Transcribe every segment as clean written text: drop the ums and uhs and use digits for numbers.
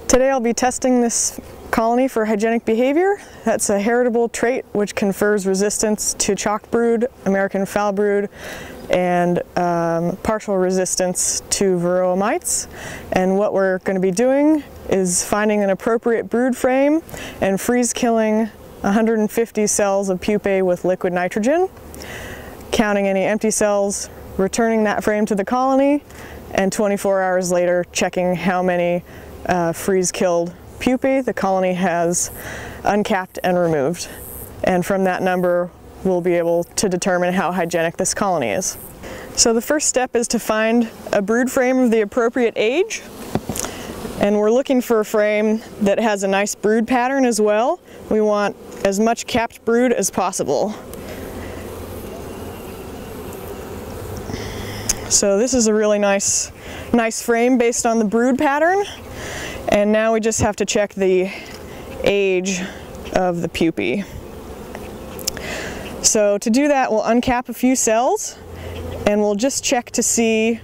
Today I'll be testing this colony for hygienic behavior. That's a heritable trait which confers resistance to chalk brood, American foul brood, and partial resistance to varroa mites. And what we're going to be doing is finding an appropriate brood frame and freeze killing 150 cells of pupae with liquid nitrogen, counting any empty cells, returning that frame to the colony, and 24 hours later checking how many freeze-killed pupae the colony has uncapped and removed. And from that number, we'll be able to determine how hygienic this colony is. So the first step is to find a brood frame of the appropriate age. And we're looking for a frame that has a nice brood pattern as well. We want as much capped brood as possible. So this is a really nice frame based on the brood pattern. And now we just have to check the age of the pupae. So to do that, we'll uncap a few cells and we'll just check to see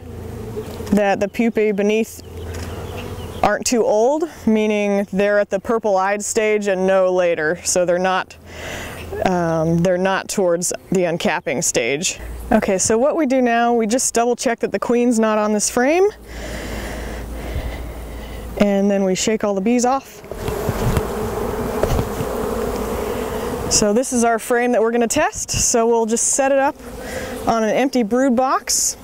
that the pupae beneath aren't too old, meaning they're at the purple-eyed stage and no later, so they're not towards the uncapping stage. Okay, so what we do now, we just double check that the queen's not on this frame, and then we shake all the bees off. So this is our frame that we're going to test, so we'll just set it up on an empty brood box.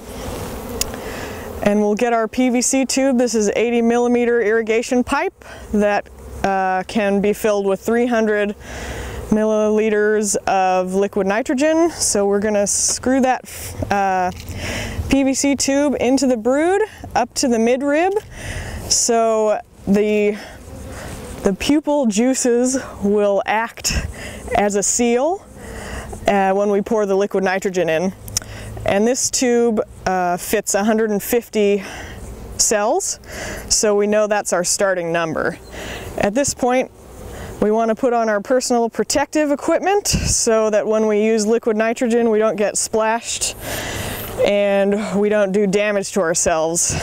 And we'll get our PVC tube. This is 80 millimeter irrigation pipe that can be filled with 300 milliliters of liquid nitrogen. So we're going to screw that PVC tube into the brood up to the midrib. So the pupal juices will act as a seal when we pour the liquid nitrogen in. And this tube fits 150 cells, so we know that's our starting number. At this point, we want to put on our personal protective equipment so that when we use liquid nitrogen, we don't get splashed and we don't do damage to ourselves.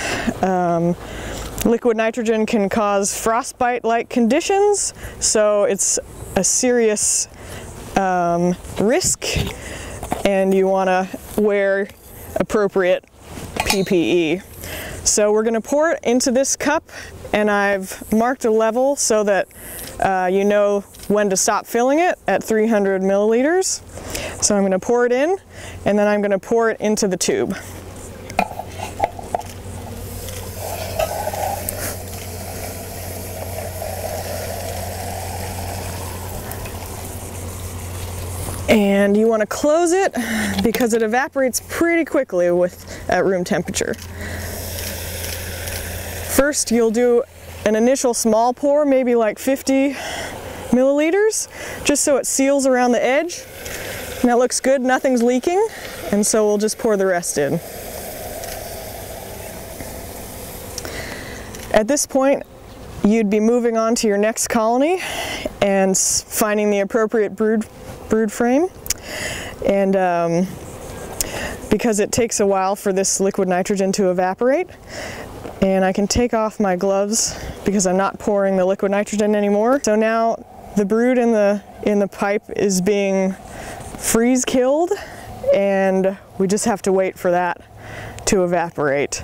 Liquid nitrogen can cause frostbite-like conditions, so it's a serious risk, and you want to wear appropriate PPE. So we're going to pour it into this cup, and I've marked a level so that you know when to stop filling it at 300 milliliters. So I'm going to pour it in, and then I'm going to pour it into the tube. And you want to close it because it evaporates pretty quickly at room temperature. First, you'll do an initial small pour, maybe like 50 milliliters, just so it seals around the edge. And that looks good, nothing's leaking, and so we'll just pour the rest in. At this point, you'd be moving on to your next colony and finding the appropriate brood frame, and because it takes a while for this liquid nitrogen to evaporate, and I can take off my gloves because I'm not pouring the liquid nitrogen anymore. So now the brood in the pipe is being freeze killed, and we just have to wait for that to evaporate.